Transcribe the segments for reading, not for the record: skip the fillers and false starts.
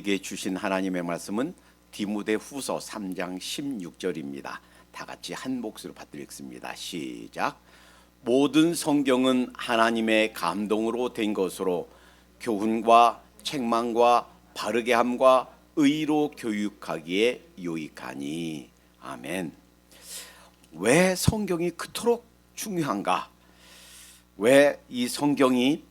우리에게 주신 하나님의 말씀은 디모데후서 3장 16절입니다. 다 같이 한 목소리로 받들겠습니다. 시작. 모든 성경은 하나님의 감동으로 된 것으로 교훈과 책망과 바르게 함과 의로 교육하기에 유익하니. 아멘. 왜 성경이 그토록 중요한가? 왜 이 성경이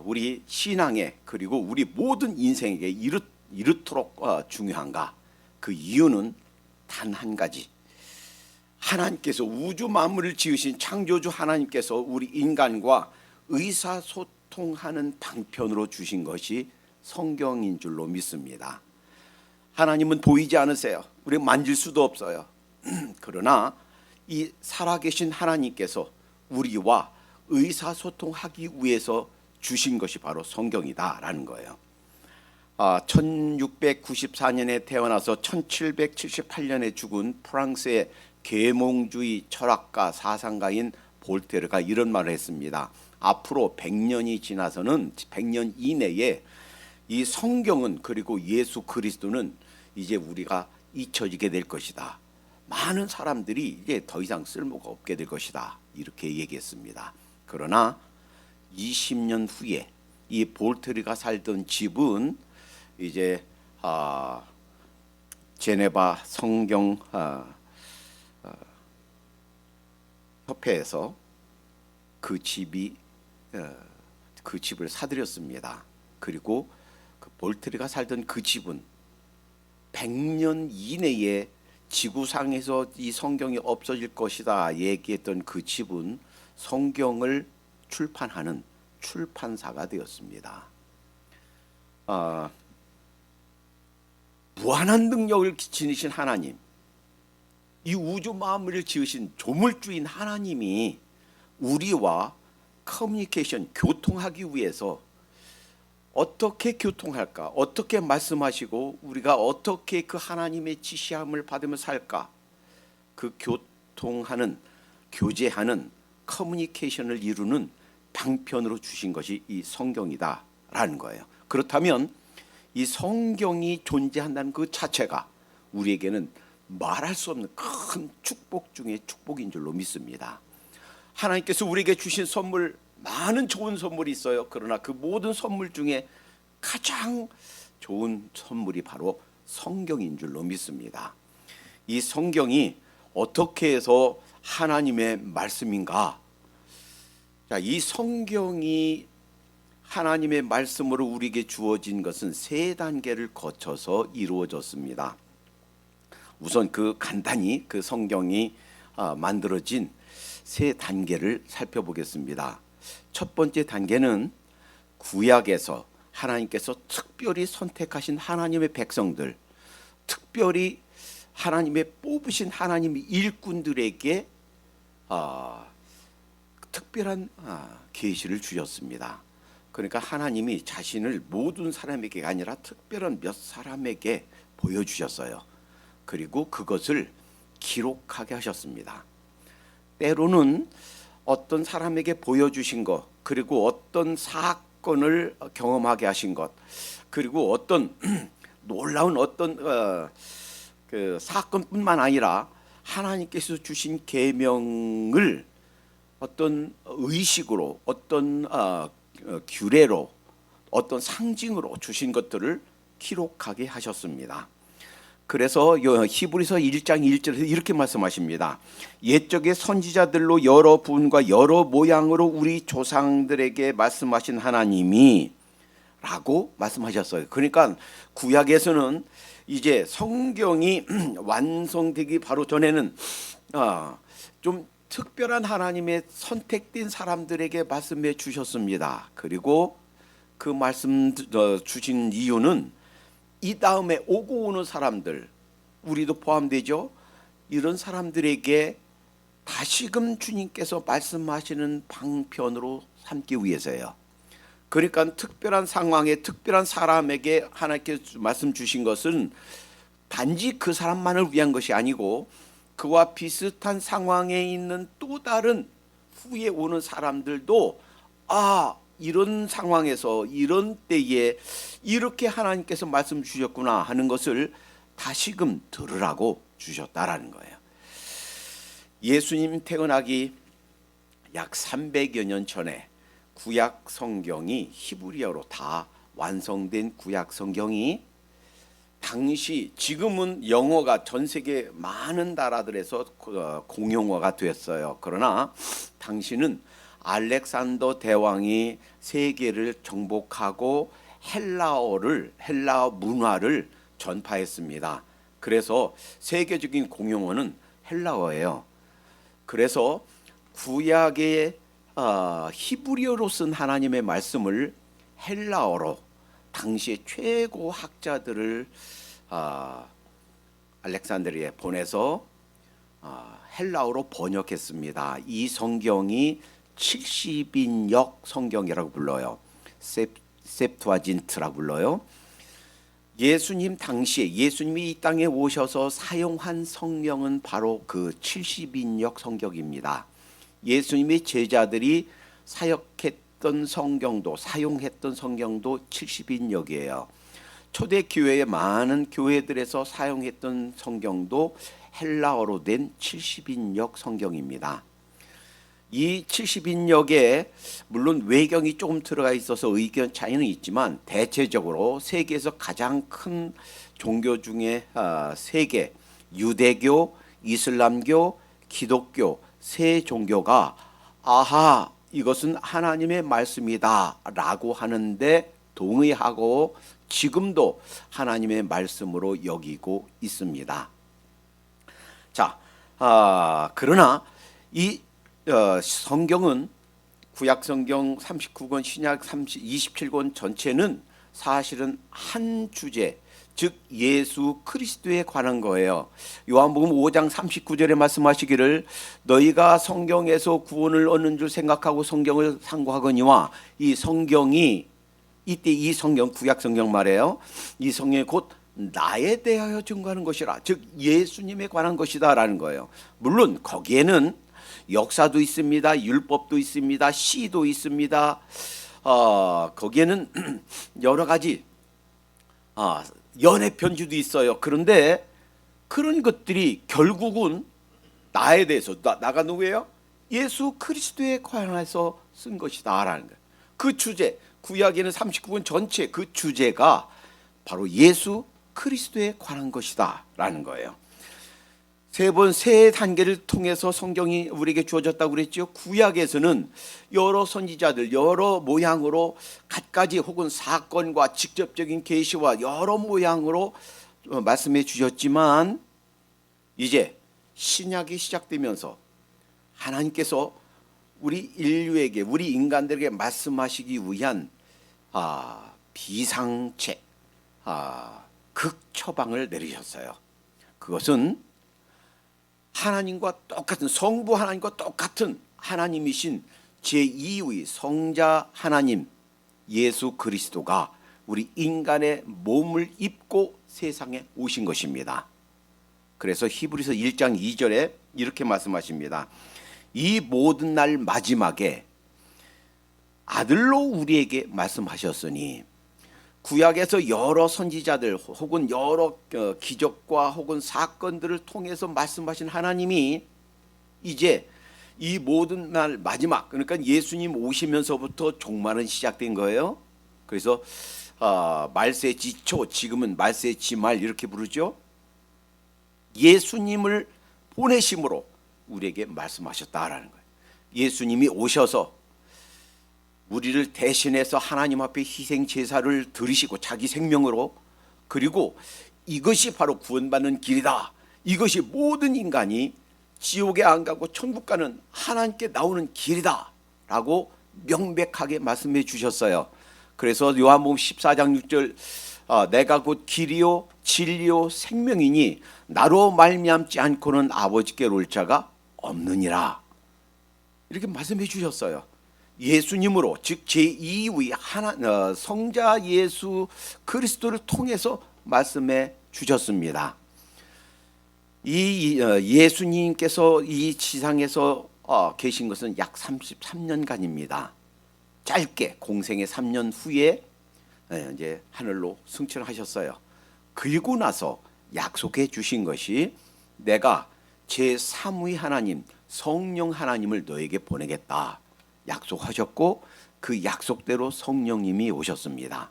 우리 신앙에 그리고 우리 모든 인생에게 이렇도록 중요한가? 그 이유는 단 한 가지. 하나님께서 우주 만물을 지으신 창조주 하나님께서 우리 인간과 의사소통하는 방편으로 주신 것이 성경인 줄로 믿습니다. 하나님은 보이지 않으세요. 우리 만질 수도 없어요. 그러나 이 살아계신 하나님께서 우리와 의사소통하기 위해서 주신 것이 바로 성경이다라는 거예요. 1694년에 태어나서 1778년에 죽은 프랑스의 계몽주의 철학가 사상가인 볼테르가 이런 말을 했습니다. 앞으로 100년이 지나서는 100년 이내에 이 성경은 그리고 예수 그리스도는 이제 우리가 잊혀지게 될 것이다. 많은 사람들이 이제 더 이상 쓸모가 없게 될 것이다. 이렇게 얘기했습니다. 그러나 20년 후에 이 볼테르가 살던 집은 이제 제네바 성경 협회에서 그 집을 사들였습니다. 그리고 그 볼테르가 살던 그 집은 100년 이내에 지구상에서 이 성경이 없어질 것이다 얘기했던 그 집은 성경을 출판하는 출판사가 되었습니다. 무한한 능력을 지니신 하나님, 이 우주 만물을 지으신 조물주인 하나님이 우리와 커뮤니케이션, 교통하기 위해서 어떻게 교통할까? 어떻게 말씀하시고 우리가 어떻게 그 하나님의 지시함을 받으며 살까? 그 교통하는, 교제하는 커뮤니케이션을 이루는 방편으로 주신 것이 이 성경이다라는 거예요. 그렇다면 이 성경이 존재한다는 그 자체가 우리에게는 말할 수 없는 큰 축복 중에 축복인 줄로 믿습니다. 하나님께서 우리에게 주신 선물, 많은 좋은 선물이 있어요. 그러나 그 모든 선물 중에 가장 좋은 선물이 바로 성경인 줄로 믿습니다. 이 성경이 어떻게 해서 하나님의 말씀인가? 자, 이 성경이 하나님의 말씀으로 우리에게 주어진 것은 세 단계를 거쳐서 이루어졌습니다. 우선 간단히 그 성경이 만들어진 세 단계를 살펴보겠습니다. 첫 번째 단계는 구약에서 하나님께서 특별히 선택하신 하나님의 백성들, 특별히 하나님의 뽑으신 하나님의 일꾼들에게 특별한 계시를 주셨습니다. 그러니까 하나님이 자신을 모든 사람에게가 아니라 특별한 몇 사람에게 보여주셨어요. 그리고 그것을 기록하게 하셨습니다. 때로는 어떤 사람에게 보여주신 것, 그리고 어떤 사건을 경험하게 하신 것, 그리고 어떤 놀라운 어떤 그 사건뿐만 아니라 하나님께서 주신 계명을 어떤 의식으로, 어떤 규례로, 어떤 상징으로 주신 것들을 기록하게 하셨습니다. 그래서 히브리서 1장 1절에서 이렇게 말씀하십니다. 옛적의 선지자들로 여러 분과 여러 모양으로 우리 조상들에게 말씀하신 하나님이 라고 말씀하셨어요. 그러니까 구약에서는 이제 성경이 완성되기 바로 전에는 좀 특별한 하나님의 선택된 사람들에게 말씀해 주셨습니다. 그리고 그 말씀 주신 이유는 이 다음에 오고 오는 사람들, 우리도 포함되죠. 이런 사람들에게 다시금 주님께서 말씀하시는 방편으로 삼기 위해서예요. 그러니까 특별한 상황에 특별한 사람에게 하나님께서 말씀 주신 것은 단지 그 사람만을 위한 것이 아니고 그와 비슷한 상황에 있는 또 다른 후에 오는 사람들도 이런 상황에서 이런 때에 이렇게 하나님께서 말씀 주셨구나 하는 것을 다시금 들으라고 주셨다라는 거예요. 예수님 태어나기 약 300여 년 전에 구약 성경이 히브리어로 다 완성된 구약 성경이 당시 지금은 영어가 전 세계 많은 나라들에서 공용어가 됐어요. 그러나 당시는 알렉산더 대왕이 세계를 정복하고 헬라어 문화를 전파했습니다. 그래서 세계적인 공용어는 헬라어예요. 그래서 구약의 히브리어로 쓴 하나님의 말씀을 헬라어로 당시의 최고 학자들을 알렉산드리아에 보내서 헬라어로 번역했습니다. 이 성경이 70인역 성경이라고 불러요. 셉투아진트라고 불러요. 예수님 당시에 예수님이 이 땅에 오셔서 사용한 성경은 바로 그 70인역 성경입니다. 예수님의 제자들이 사용했던 성경도 70인역이에요. 초대교회의 많은 교회들에서 사용했던 성경도 헬라어로 된 70인역 성경입니다. 이 70인역에 물론 외경이 조금 들어가 있어서 의견 차이는 있지만 대체적으로 세계에서 가장 큰 종교 중에 세 개, 유대교, 이슬람교, 기독교 세 종교가 이것은 하나님의 말씀이다 라고 하는데 동의하고 지금도 하나님의 말씀으로 여기고 있습니다. 자, 그러나 이 성경은 구약 성경 39권, 신약 27권 전체는 사실은 한 주제, 즉 예수 그리스도에 관한 거예요. 요한복음 5장 39절에 말씀하시기를 너희가 성경에서 구원을 얻는 줄 생각하고 성경을 상고하거니와 이 성경이 이때 이 성경 구약 성경 말이에요. 이 성경이 곧 나에 대하여 증거하는 것이라, 즉 예수님에 관한 것이다라는 거예요. 물론 거기에는 역사도 있습니다. 율법도 있습니다. 시도 있습니다. 거기에는 여러 가지 연애 편지도 있어요. 그런데 그런 것들이 결국은 나에 대해서 나가 누구예요? 예수 그리스도에 관해서 쓴 것이다라는 거예요. 그 주제 구약에는 39권 전체 그 주제가 바로 예수 그리스도에 관한 것이다라는 거예요. 세 단계를 통해서 성경이 우리에게 주어졌다고 그랬죠. 구약에서는 여러 선지자들 여러 모양으로 갖가지 혹은 사건과 직접적인 계시와 여러 모양으로 말씀해 주셨지만 이제 신약이 시작되면서 하나님께서 우리 인류에게 우리 인간들에게 말씀하시기 위한 비상책 극처방을 내리셨어요. 그것은 하나님과 똑같은 성부 하나님과 똑같은 하나님이신 제2의 성자 하나님 예수 그리스도가 우리 인간의 몸을 입고 세상에 오신 것입니다. 그래서 히브리서 1장 2절에 이렇게 말씀하십니다. 이 모든 날 마지막에 아들로 우리에게 말씀하셨으니 구약에서 여러 선지자들 혹은 여러 기적과 혹은 사건들을 통해서 말씀하신 하나님이 이제 이 모든 날 마지막, 그러니까 예수님 오시면서부터 종말은 시작된 거예요. 그래서 말세 지초, 지금은 말세 지말 이렇게 부르죠. 예수님을 보내심으로 우리에게 말씀하셨다라는 거예요. 예수님이 오셔서 우리를 대신해서 하나님 앞에 희생 제사를 드리시고 자기 생명으로, 그리고 이것이 바로 구원받는 길이다. 이것이 모든 인간이 지옥에 안 가고 천국 가는 하나님께 나오는 길이다 라고 명백하게 말씀해 주셨어요. 그래서 요한복음 14장 6절 내가 곧 길이요 진리요 생명이니 나로 말미암지 않고는 아버지께로 올 자가 없느니라 이렇게 말씀해 주셨어요. 예수님으로, 즉 제2의 성자 예수 그리스도를 통해서 말씀해 주셨습니다. 이 예수님께서 이 지상에서 계신 것은 약 33년간입니다. 짧게 공생의 3년 후에 이제 하늘로 승천하셨어요. 그리고 나서 약속해 주신 것이 내가 제3위 하나님 성령 하나님을 너에게 보내겠다 약속하셨고 그 약속대로 성령님이 오셨습니다.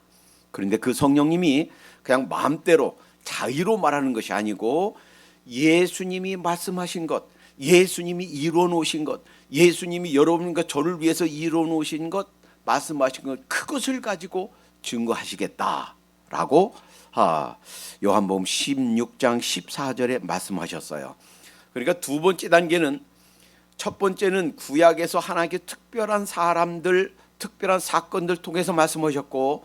그런데 그 성령님이 그냥 마음대로 자의로 말하는 것이 아니고 예수님이 말씀하신 것, 예수님이 이루어 놓으신 것, 예수님이 여러분과 저를 위해서 이루어 놓으신 것, 말씀하신 것, 그것을 가지고 증거하시겠다라고 요한복음 16장 14절에 말씀하셨어요. 그러니까 두 번째 단계는, 첫 번째는 구약에서 하나님께 특별한 사람들, 특별한 사건들 통해서 말씀하셨고,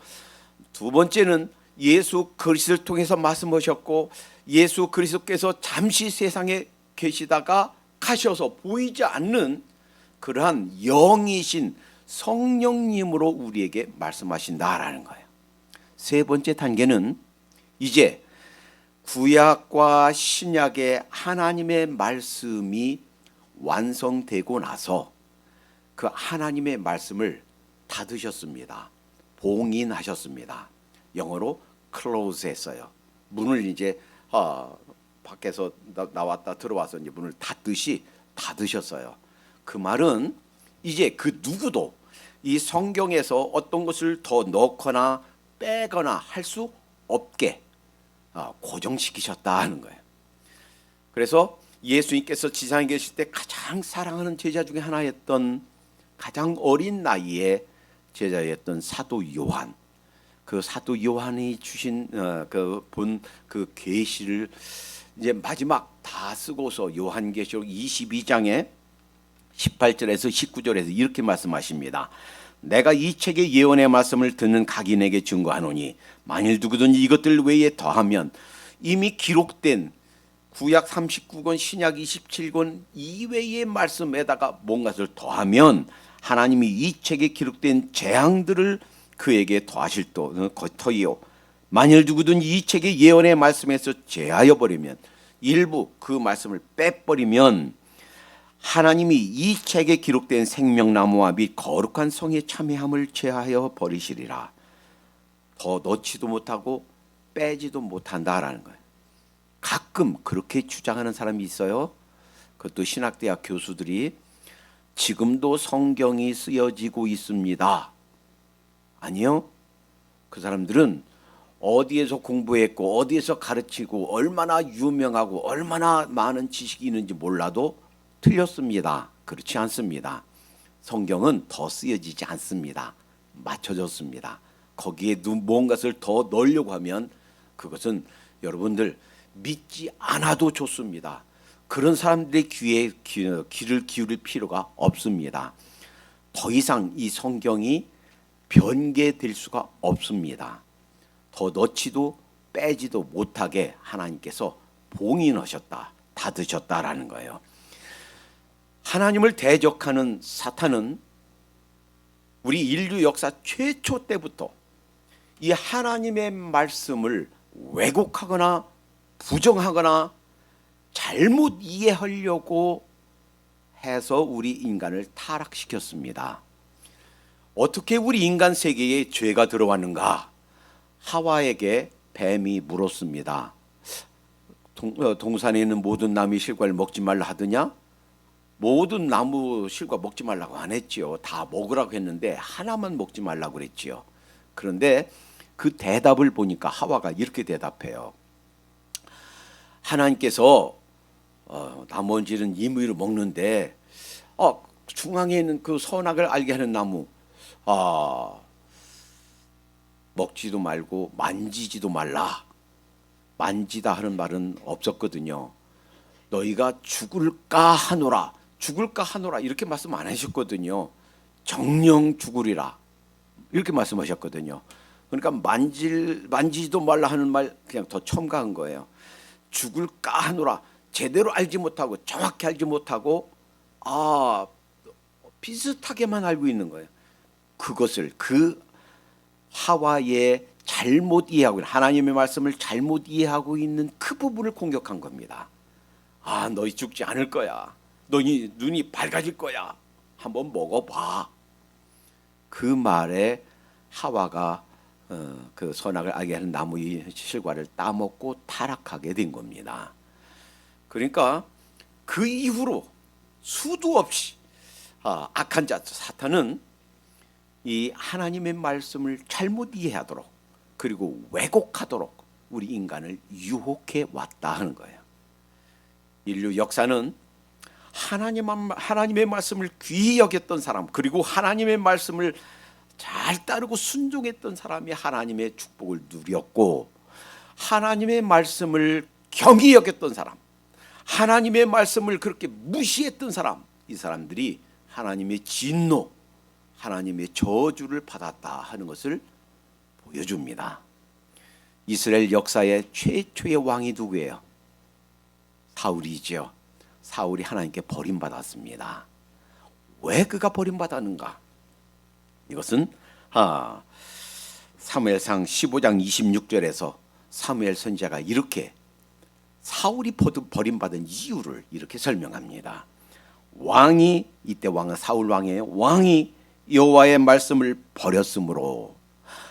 두 번째는 예수 그리스도를 통해서 말씀하셨고, 예수 그리스도께서 잠시 세상에 계시다가 가셔서 보이지 않는 그러한 영이신 성령님으로 우리에게 말씀하신다라는 거예요. 세 번째 단계는 이제 구약과 신약의 하나님의 말씀이 완성되고 나서 그 하나님의 말씀을 닫으셨습니다. 봉인하셨습니다. 영어로 close 했어요. 문을 이제 밖에서 나왔다 들어와서 이제 문을 닫듯이 닫으셨어요. 그 말은 이제 그 누구도 이 성경에서 어떤 것을 더 넣거나 빼거나 할 수 없게 고정시키셨다 하는 거예요. 그래서 예수님께서 지상에 계실 때 가장 사랑하는 제자 중에 하나였던, 가장 어린 나이에 제자였던 사도 요한, 그 사도 요한이 주신 그 계시를 이제 마지막 다 쓰고서 요한계시록 22장에 18절에서 19절에서 이렇게 말씀하십니다. 내가 이 책의 예언의 말씀을 듣는 각인에게 증거하노니 만일 누구든지 이것들 외에 더하면 이미 기록된 구약 39권 신약 27권 이외의 말씀에다가 뭔가를 더하면 하나님이 이 책에 기록된 재앙들을 그에게 더하실 터이요, 만일 누구든지 이 책의 예언의 말씀에서 제하여 버리면, 일부 그 말씀을 빼버리면 하나님이 이 책에 기록된 생명나무와 및 거룩한 성의 참회함을 제하여 버리시리라. 더 넣지도 못하고 빼지도 못한다라는 거예요. 가끔 그렇게 주장하는 사람이 있어요. 그것도 신학대학 교수들이 지금도 성경이 쓰여지고 있습니다. 아니요. 그 사람들은 어디에서 공부했고 어디에서 가르치고 얼마나 유명하고 얼마나 많은 지식이 있는지 몰라도 틀렸습니다. 그렇지 않습니다. 성경은 더 쓰여지지 않습니다. 맞춰졌습니다. 거기에 무언가를 더 넣으려고 하면 그것은 여러분들 믿지 않아도 좋습니다. 그런 사람들의 귀에 귀를 기울일 필요가 없습니다. 더 이상 이 성경이 변개될 수가 없습니다. 더 넣지도 빼지도 못하게 하나님께서 봉인하셨다, 닫으셨다라는 거예요. 하나님을 대적하는 사탄은 우리 인류 역사 최초 때부터 이 하나님의 말씀을 왜곡하거나 부정하거나 잘못 이해하려고 해서 우리 인간을 타락시켰습니다. 어떻게 우리 인간 세계에 죄가 들어왔는가? 하와에게 뱀이 물었습니다. 동산에 있는 모든 나무 실과를 먹지 말라 하더냐? 모든 나무 실과 먹지 말라고 안 했지요. 다 먹으라고 했는데 하나만 먹지 말라고 그랬지요. 그런데 그 대답을 보니까 하와가 이렇게 대답해요. 하나님께서 나머지는 임의로 먹는데 중앙에 있는 그 선악을 알게 하는 나무 먹지도 말고 만지지도 말라. 만지다 하는 말은 없었거든요. 너희가 죽을까 하노라, 죽을까 하노라 이렇게 말씀 안 하셨거든요. 정령 죽으리라 이렇게 말씀하셨거든요. 그러니까 만지지도 말라 하는 말 그냥 더 첨가한 거예요. 죽을까 하노라, 제대로 알지 못하고 정확히 알지 못하고 비슷하게만 알고 있는 거예요. 그것을 그 하와의 잘못 이해하고 있는, 하나님의 말씀을 잘못 이해하고 있는 그 부분을 공격한 겁니다. 너희 죽지 않을 거야. 너희 눈이 밝아질 거야. 한번 먹어봐. 그 말에 하와가 그 선악을 알게 하는 나무의 실과를 따먹고 타락하게 된 겁니다. 그러니까 그 이후로 수도 없이 악한 자 사탄은 이 하나님의 말씀을 잘못 이해하도록 그리고 왜곡하도록 우리 인간을 유혹해 왔다 하는 거예요. 인류 역사는 하나님의 말씀을 귀히 여겼던 사람 그리고 하나님의 말씀을 잘 따르고 순종했던 사람이 하나님의 축복을 누렸고, 하나님의 말씀을 경히 여겼던 사람, 하나님의 말씀을 그렇게 무시했던 사람, 이 사람들이 하나님의 진노, 하나님의 저주를 받았다 하는 것을 보여줍니다. 이스라엘 역사의 최초의 왕이 누구예요? 사울이죠. 사울이 하나님께 버림받았습니다. 왜 그가 버림받았는가? 이것은 사무엘상 15장 26절에서 사무엘 선지자가 이렇게 사울이 버림받은 이유를 이렇게 설명합니다. 왕이, 이때 왕은 사울 왕이에요. 왕이 여호와의 말씀을 버렸으므로,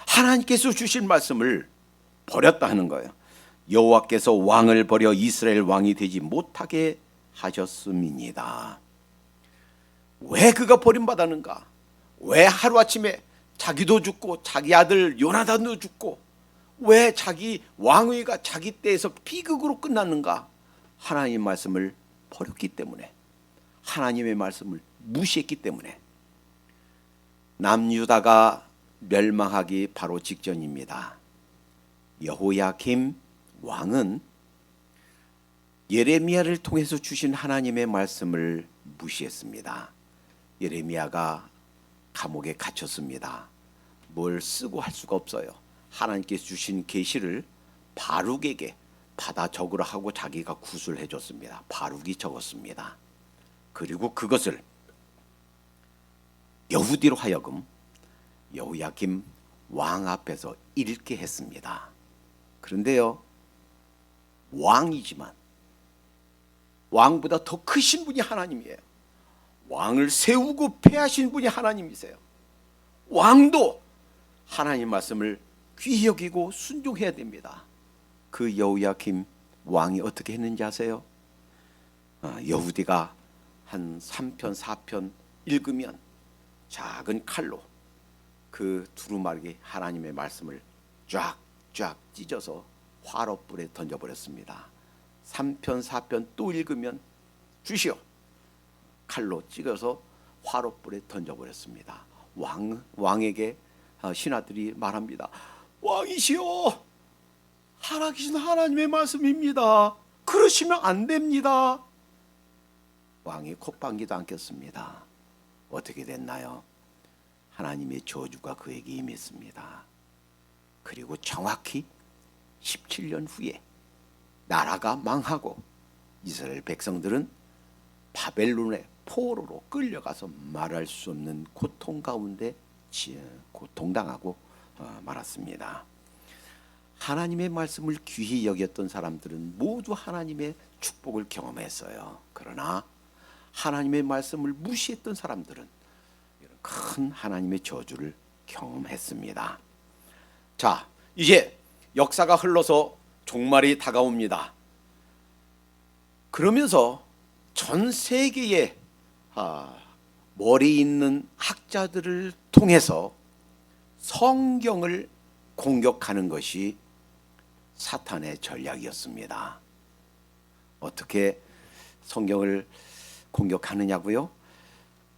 하나님께서 주신 말씀을 버렸다 하는 거예요. 여호와께서 왕을 버려 이스라엘 왕이 되지 못하게 하셨음이니이다. 왜 그가 버림받았는가? 왜 하루아침에 자기도 죽고 자기 아들 요나단도 죽고 왜 자기 왕위가 자기 때에서 비극으로 끝났는가? 하나님의 말씀을 버렸기 때문에, 하나님의 말씀을 무시했기 때문에. 남유다가 멸망하기 바로 직전입니다. 여호야김 왕은 예레미야를 통해서 주신 하나님의 말씀을 무시했습니다. 예레미야가 감옥에 갇혔습니다. 뭘 쓰고 할 수가 없어요. 하나님께서 주신 계시를 바룩에게 받아 적으라 하고 자기가 구술해 줬습니다. 바룩이 적었습니다. 그리고 그것을 여후디로 하여금 여호야김 왕 앞에서 읽게 했습니다. 그런데요, 왕이지만 왕보다 더 크신 분이 하나님이에요. 왕을 세우고 폐하신 분이 하나님이세요. 왕도 하나님 말씀을 귀히 여기고 순종해야 됩니다. 그 여호야김 왕이 어떻게 했는지 아세요? 여후디가 한 3편 4편 읽으면 작은 칼로 그 두루마리에 하나님의 말씀을 쫙쫙 찢어서 화롯불에 던져버렸습니다. 3편 4편 또 읽으면 주시오, 칼로 찍어서 화롯불에 던져버렸습니다. 왕에게 신하들이 말합니다. 왕이시여, 살아계신 하나님의 말씀입니다. 그러시면 안 됩니다. 왕이 콧방귀도 안 꼈습니다. 어떻게 됐나요? 하나님의 저주가 그에게 임했습니다. 그리고 정확히 17년 후에 나라가 망하고 이스라엘 백성들은 바벨론의 포로로 끌려가서 말할 수 없는 고통 가운데 고통당하고 말았습니다. 하나님의 말씀을 귀히 여겼던 사람들은 모두 하나님의 축복을 경험했어요. 그러나 하나님의 말씀을 무시했던 사람들은 큰 하나님의 저주를 경험했습니다. 자, 이제 역사가 흘러서 종말이 다가옵니다. 그러면서 전 세계의 머리 있는 학자들을 통해서 성경을 공격하는 것이 사탄의 전략이었습니다. 어떻게 성경을 공격하느냐고요?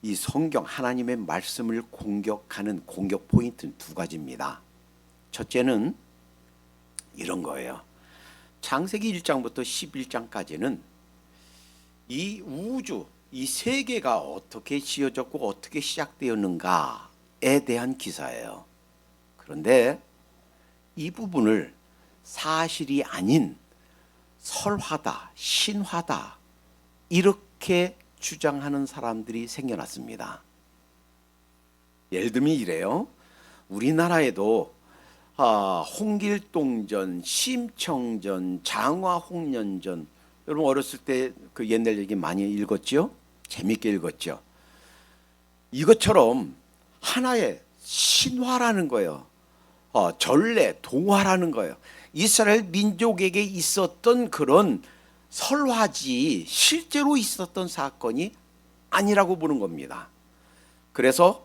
이 성경 하나님의 말씀을 공격하는 공격 포인트는 두 가지입니다. 첫째는 이런 거예요. 창세기 1장부터 11장까지는 이 우주, 이 세계가 어떻게 지어졌고 어떻게 시작되었는가에 대한 기사예요. 그런데 이 부분을 사실이 아닌 설화다, 신화다, 이렇게 주장하는 사람들이 생겨났습니다. 예를 들면 이래요. 우리나라에도 홍길동전, 심청전, 장화홍련전, 여러분 어렸을 때 그 옛날 얘기 많이 읽었죠? 재밌게 읽었죠? 이것처럼 하나의 신화라는 거예요. 전래, 동화라는 거예요. 이스라엘 민족에게 있었던 그런 설화지 실제로 있었던 사건이 아니라고 보는 겁니다. 그래서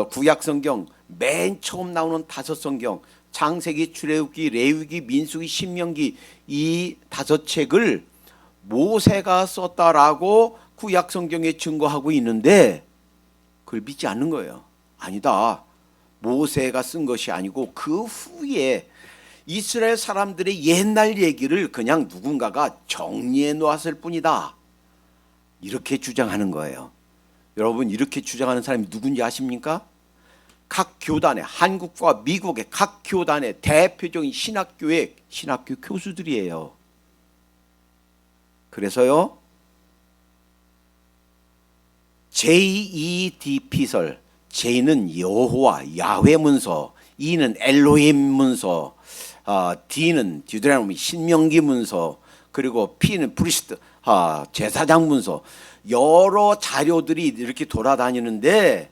구약 성경 맨 처음 나오는 5성경, 창세기, 출애굽기, 레위기, 민수기, 신명기, 이 5책을 모세가 썼다라고 구약 성경에 증거하고 있는데 그걸 믿지 않는 거예요. 아니다. 모세가 쓴 것이 아니고 그 후에 이스라엘 사람들의 옛날 얘기를 그냥 누군가가 정리해 놓았을 뿐이다. 이렇게 주장하는 거예요. 여러분, 이렇게 주장하는 사람이 누군지 아십니까? 각 교단의, 한국과 미국의 각 교단의 대표적인 신학교의 신학교 교수들이에요. 그래서요, JEDP설, J는 여호와, 야훼 문서, E는 엘로힘 문서, D는 디우데로노미, 신명기 문서, 그리고 P는 프리스트, 제사장 문서, 여러 자료들이 이렇게 돌아다니는데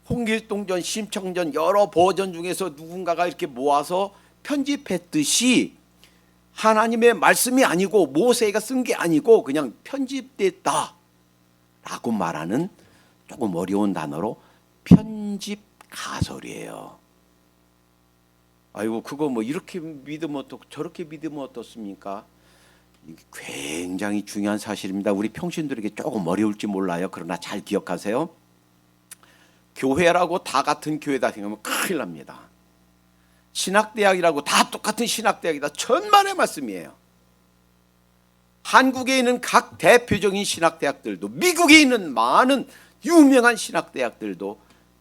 홍길동전, 심청전 여러 버전 중에서 누군가가 이렇게 모아서 편집했듯이 하나님의 말씀이 아니고 모세가 쓴 게 아니고 그냥 편집됐다 라고 말하는 조금 어려운 단어로 편집 가설이에요. 아이고, 그거 뭐 이렇게 믿으면 어떻고 저렇게 믿으면 어떻습니까? 이게 굉장히 중요한 사실입니다. 우리 평신들에게 조금 어려울지 몰라요. 그러나 잘 기억하세요. 교회라고 다 같은 교회다 생각하면 큰일 납니다. 신학대학이라고 다 똑같은 신학대학이다. 천만의 말씀이에요. 한국에 있는 각 대표적인 신학대학들도, 미국에 있는 많은 유명한 신학대학들도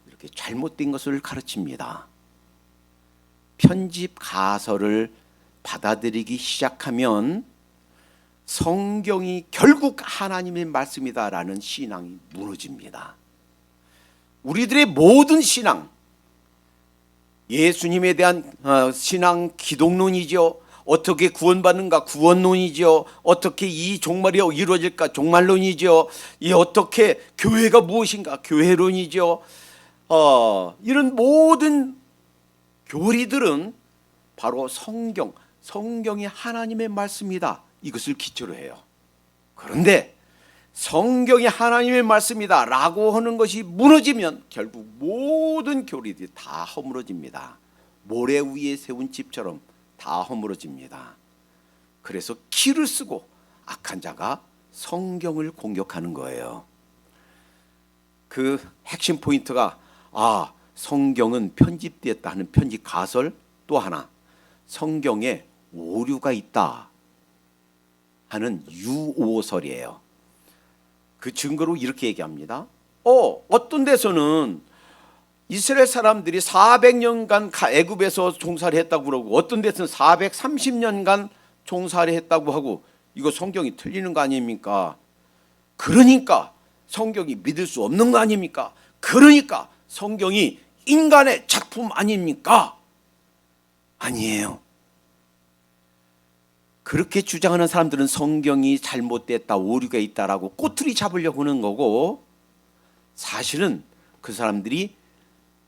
이렇게 잘못된 것을 가르칩니다. 편집 가설을 받아들이기 시작하면 성경이 결국 하나님의 말씀이다라는 신앙이 무너집니다. 우리들의 모든 신앙, 예수님에 대한 신앙 기독론이죠. 어떻게 구원받는가 구원론이죠. 어떻게 이 종말이 이루어질까 종말론이죠. 이 어떻게 교회가 무엇인가 교회론이죠. 이런 모든 교리들은 바로 성경이 하나님의 말씀이다. 이것을 기초로 해요. 그런데 성경이 하나님의 말씀이다 라고 하는 것이 무너지면 결국 모든 교리들이 다 허물어집니다. 모래 위에 세운 집처럼 다 허물어집니다. 그래서 키를 쓰고 악한 자가 성경을 공격하는 거예요. 그 핵심 포인트가 성경은 편집되었다 하는 편집 가설, 또 하나 성경에 오류가 있다 하는 유오설이에요. 그 증거로 이렇게 얘기합니다. 어떤 데서는 이스라엘 사람들이 400년간 애굽에서 종살이 했다고 그러고 어떤 데서는 430년간 종살이 했다고 하고 이거 성경이 틀리는 거 아닙니까? 그러니까 성경이 믿을 수 없는 거 아닙니까? 그러니까 성경이 인간의 작품 아닙니까? 아니에요. 그렇게 주장하는 사람들은 성경이 잘못됐다, 오류가 있다라고 꼬투리 잡으려고 하는 거고, 사실은 그 사람들이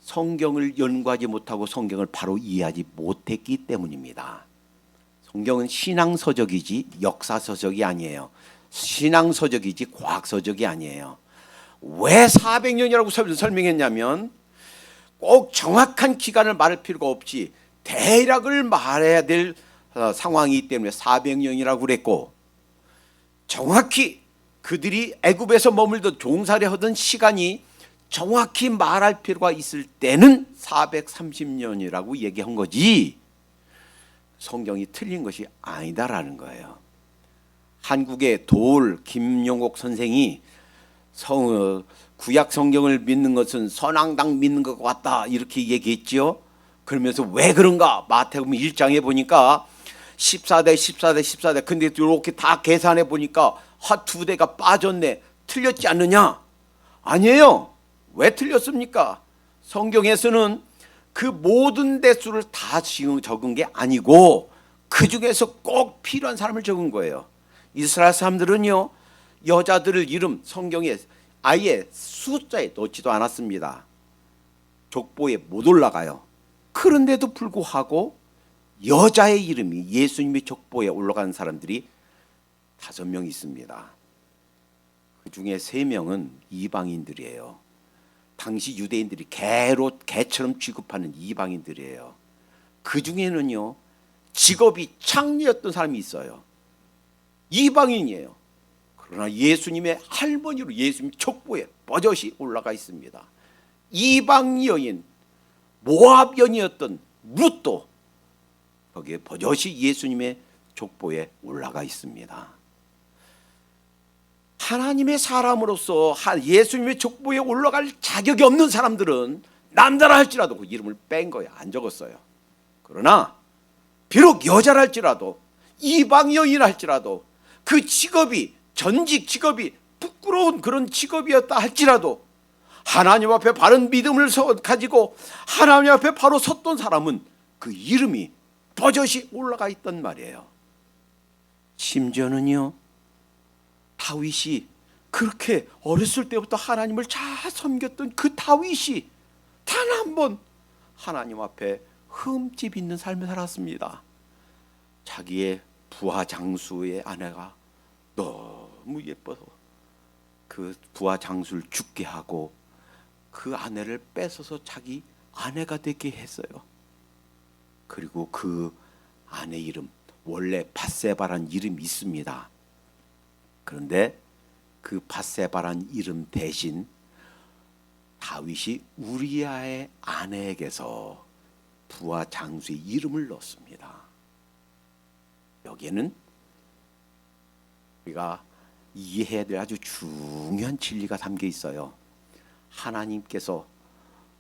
성경을 연구하지 못하고 성경을 바로 이해하지 못했기 때문입니다. 성경은 신앙서적이지 역사서적이 아니에요. 신앙서적이지 과학서적이 아니에요. 왜 400년이라고 설명했냐면 꼭 정확한 기간을 말할 필요가 없이 대략을 말해야 될 상황이기 때문에 400년이라고 그랬고, 정확히 그들이 애굽에서 머물던 종살이 하던 시간이 정확히 말할 필요가 있을 때는 430년이라고 얘기한 거지 성경이 틀린 것이 아니다라는 거예요. 한국의 김용옥 선생이 구약 성경을 믿는 것은 선왕당 믿는 것 같다 이렇게 얘기했죠. 그러면서 왜 그런가? 마태복음 1장에 보니까 14대 근데 이렇게 다 계산해 보니까 두 대가 빠졌네. 틀렸지 않느냐? 아니에요. 왜 틀렸습니까? 성경에서는 그 모든 대수를 다 적은 게 아니고 그 중에서 꼭 필요한 사람을 적은 거예요. 이스라엘 사람들은요, 여자들을 이름 성경에 아예 숫자에 넣지도 않았습니다. 족보에 못 올라가요. 그런데도 불구하고 여자의 이름이 예수님의 족보에 올라간 사람들이 5명 있습니다. 그 중에 3명은 이방인들이에요. 당시 유대인들이 개처럼 취급하는 이방인들이에요. 그 중에는요, 직업이 창리였던 사람이 있어요. 이방인이에요. 그러나 예수님의 할머니로 예수님 족보에 버젓이 올라가 있습니다. 이방 여인, 모압 여인이었던 룻도 거기에 버젓이 예수님의 족보에 올라가 있습니다. 하나님의 사람으로서 예수님의 족보에 올라갈 자격이 없는 사람들은 남자라 할지라도 그 이름을 뺀 거예요. 안 적었어요. 그러나 비록 여자라 할지라도 이방 여인이라 할지라도 그 직업이 전직 직업이 부끄러운 그런 직업이었다 할지라도 하나님 앞에 바른 믿음을 가지고 하나님 앞에 바로 섰던 사람은 그 이름이 버젓이 올라가 있단 말이에요. 심지어는요, 다윗이 그렇게 어렸을 때부터 하나님을 잘 섬겼던 그 다윗이 단 한 번 하나님 앞에 흠집 있는 삶을 살았습니다. 자기의 부하 장수의 아내가 너무 예뻐서 그 부하 장수를 죽게 하고 그 아내를 뺏어서 자기 아내가 되게 했어요. 그리고 그 아내 이름, 원래 밧세바란 이름이 있습니다. 그런데 그 밧세바란 이름 대신 다윗이 우리아의 아내에게서 부하 장수의 이름을 넣었습니다. 여기에는 우리가 이해해야 될 아주 중요한 진리가 담겨 있어요. 하나님께서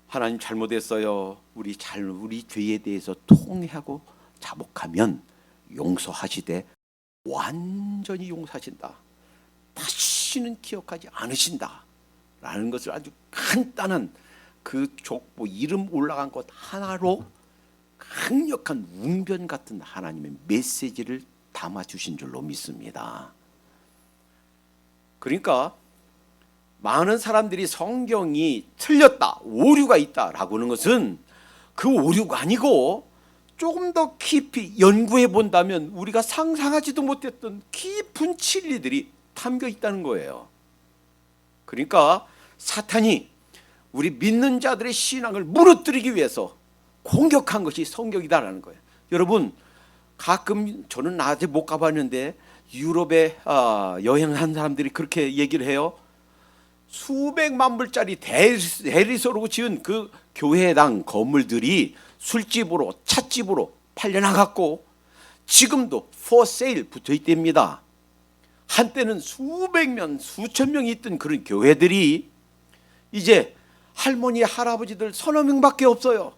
하나님 잘못했어요. 우리 죄에 대해서 통회하고 자복하면 용서하시되 완전히 용서하신다. 다시는 기억하지 않으신다. 라는 것을 아주 간단한 그 족보 이름 올라간 것 하나로 강력한 웅변 같은 하나님의 메시지를 담아주신 줄로 믿습니다. 그러니까 많은 사람들이 성경이 틀렸다, 오류가 있다라고 하는 것은 그 오류가 아니고 조금 더 깊이 연구해 본다면 우리가 상상하지도 못했던 깊은 진리들이 담겨 있다는 거예요. 그러니까 사탄이 우리 믿는 자들의 신앙을 무너뜨리기 위해서 공격한 것이 성경이다라는 거예요. 여러분, 가끔 저는 아직 못 가봤는데 유럽에 여행한 사람들이 그렇게 얘기를 해요. 수백만 불짜리 대리소로 지은 그 교회당 건물들이 술집으로 찻집으로 팔려나갔고 지금도 for sale 붙어 있답니다. 한때는 수백 명, 수천 명이 있던 그런 교회들이 이제 할머니, 할아버지들 서너 명밖에 없어요.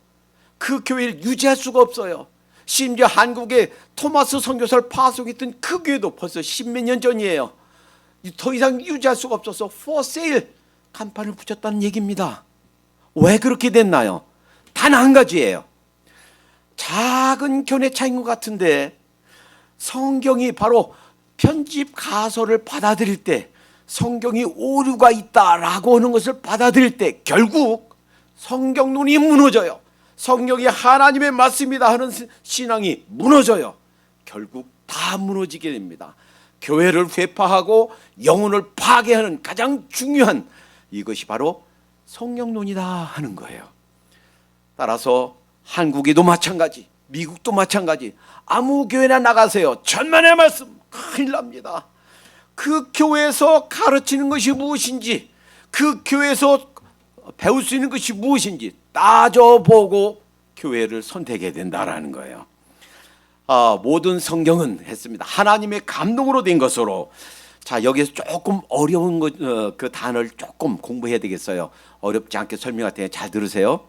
그 교회를 유지할 수가 없어요. 심지어 한국에 토마스 선교사를 파송했던 그 교회도 벌써 십몇 년 전이에요. 더 이상 유지할 수가 없어서 for sale 간판을 붙였다는 얘기입니다. 왜 그렇게 됐나요? 단 한 가지예요. 작은 견해 차이인 것 같은데 성경이 바로 편집 가설을 받아들일 때 성경이 오류가 있다라고 하는 것을 받아들일 때 결국 성경론이 무너져요. 성경이 하나님의 말씀이다 하는 신앙이 무너져요. 결국 다 무너지게 됩니다. 교회를 회파하고 영혼을 파괴하는 가장 중요한 이것이 바로 성경론이다 하는 거예요. 따라서 한국에도 마찬가지, 미국도 마찬가지, 아무 교회나 나가세요. 천만의 말씀 큰일 납니다. 그 교회에서 가르치는 것이 무엇인지, 그 교회에서 배울 수 있는 것이 무엇인지 따져보고 교회를 선택해야 된다라는 거예요. 모든 성경은 했습니다. 하나님의 감동으로 된 것으로. 자, 여기서 조금 어려운 그 단어를 조금 공부해야 되겠어요. 어렵지 않게 설명할 테니 잘 들으세요.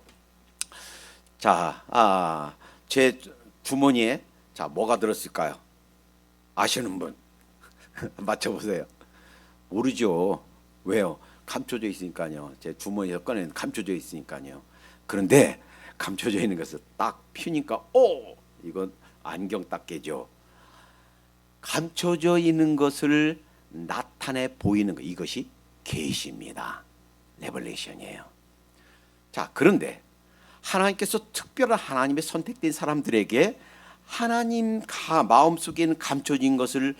자, 제 주머니에 자 뭐가 들었을까요? 아시는 분 맞춰보세요. 모르죠. 왜요? 감춰져 있으니까요. 제 주머니에서 꺼내는 감춰져 있으니까요. 그런데 감춰져 있는 것을 딱 펴니까 이건 안경 닦개죠. 감춰져 있는 것을 나타내 보이는 것, 이것이 계시입니다. 레벨레이션이에요. 자, 그런데 하나님께서 특별한 하나님의 선택된 사람들에게 하나님 마음속에 감춰진 것을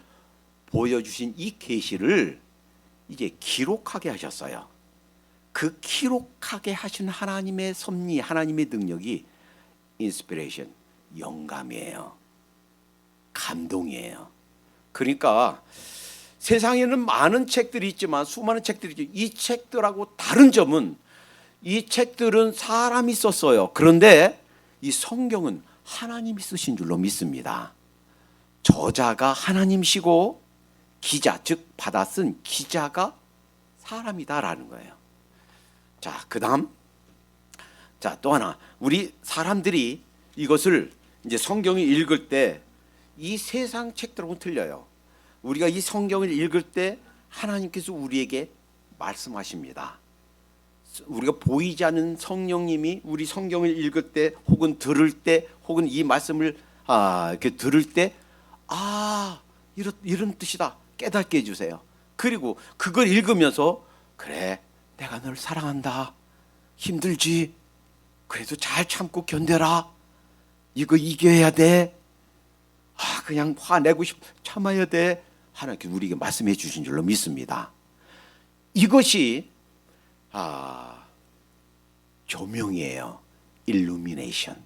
보여주신 이 계시를 이제 기록하게 하셨어요. 그 기록하게 하신 하나님의 섭리, 하나님의 능력이 인스피레이션, 영감이에요. 감동이에요. 그러니까 세상에는 많은 책들이 있지만 수많은 책들이 있죠. 이 책들하고 다른 점은 이 책들은 사람이 썼어요. 그런데 이 성경은 하나님이 쓰신 줄로 믿습니다. 저자가 하나님이시고 기자, 즉 받아 쓴 기자가 사람이다라는 거예요. 자, 그다음, 자, 또 하나, 우리 사람들이 이것을 이제 성경을 읽을 때 이 세상 책들하고는 틀려요. 우리가 이 성경을 읽을 때 하나님께서 우리에게 말씀하십니다. 우리가 보이지 않는 성령님이 우리 성경을 읽을 때 혹은 들을 때 혹은 이 말씀을 이렇게 들을 때 이런 뜻이다 깨닫게 해주세요. 그리고 그걸 읽으면서 그래, 내가 널 사랑한다. 힘들지? 그래도 잘 참고 견뎌라. 이거 이겨야 돼. 그냥 화내고 참아야 돼. 하나님께서 우리에게 말씀해 주신 줄로 믿습니다. 이것이 조명이에요. 일루미네이션.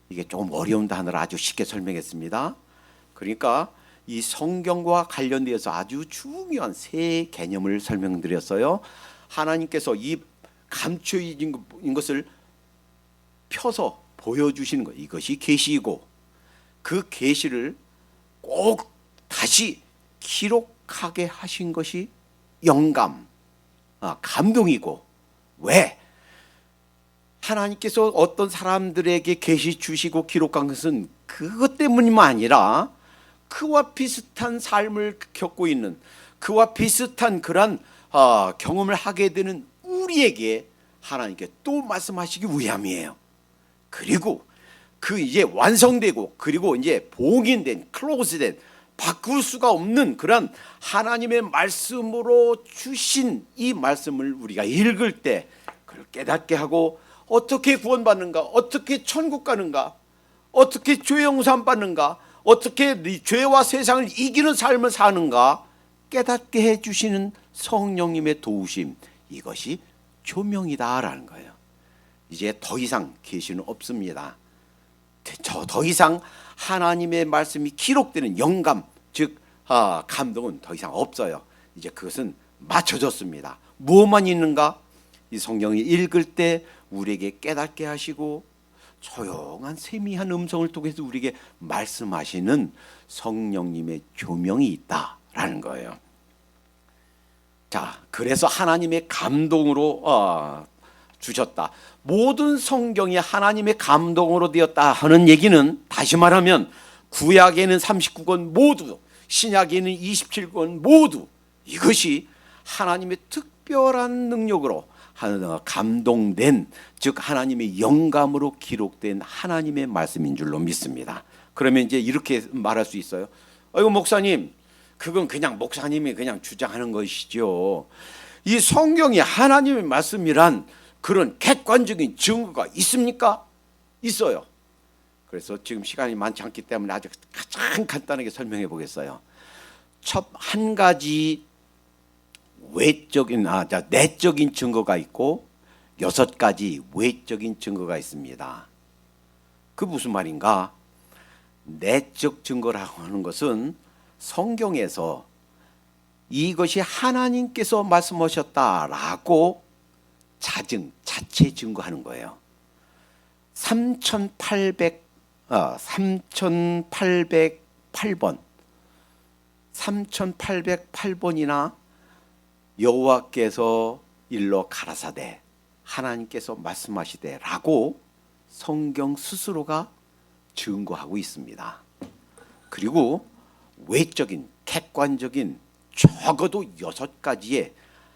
이게 조금 어려운 단어를 아주 쉽게 설명했습니다. 그러니까 이 성경과 관련되어서 아주 중요한 세 개념을 설명드렸어요. 하나님께서 이 감춰진 것을 펴서 보여주시는 것, 이것이 계시이고 그 계시를 꼭 다시 기록하게 하신 것이 영감, 감동이고, 왜? 하나님께서 어떤 사람들에게 계시 주시고 기록한 것은 그것 때문이만 아니라 그와 비슷한 삶을 겪고 있는, 그와 비슷한 그런 경험을 하게 되는 우리에게 하나님께 또 말씀하시기 위함이에요. 그리고 그 이제 완성되고 그리고 이제 봉인된, 클로즈된, 바꿀 수가 없는 그런 하나님의 말씀으로 주신 이 말씀을 우리가 읽을 때 그걸 깨닫게 하고, 어떻게 구원받는가, 어떻게 천국 가는가, 어떻게 죄 용서 받는가, 어떻게 이 죄와 세상을 이기는 삶을 사는가 깨닫게 해주시는 성령님의 도우심, 이것이 조명이다라는 거예요. 이제 더 이상 계시는 없습니다. 더 이상 하나님의 말씀이 기록되는 영감, 즉 감동은 더 이상 없어요. 이제 그것은 맞춰졌습니다. 무엇만 있는가? 이 성경을 읽을 때 우리에게 깨닫게 하시고 조용한 세미한 음성을 통해서 우리에게 말씀하시는 성령님의 조명이 있다라는 거예요. 자, 그래서 하나님의 감동으로 주셨다. 모든 성경이 하나님의 감동으로 되었다 하는 얘기는, 다시 말하면 구약에는 39권 모두, 신약에는 27권 모두, 이것이 하나님의 특별한 능력으로 감동된, 즉 하나님의 영감으로 기록된 하나님의 말씀인 줄로 믿습니다. 그러면 이제 이렇게 말할 수 있어요. 아이고 목사님, 그건 그냥 목사님이 그냥 주장하는 것이죠. 이 성경이 하나님의 말씀이란 그런 객관적인 증거가 있습니까? 있어요. 그래서 지금 시간이 많지 않기 때문에 아주 가장 간단하게 설명해 보겠어요. 첫 한 가지 내적인 증거가 있고 6가지 외적인 증거가 있습니다. 그 무슨 말인가? 내적 증거라고 하는 것은 성경에서 이것이 하나님께서 말씀하셨다라고 자체 증거하는 거예요. 3808번이나 여호와께서 일러 가라사대 하나님께서 말씀하시되라고 성경 스스로가 증거하고 있습니다. 그리고 외적인, 객관적인 적어도 6가지의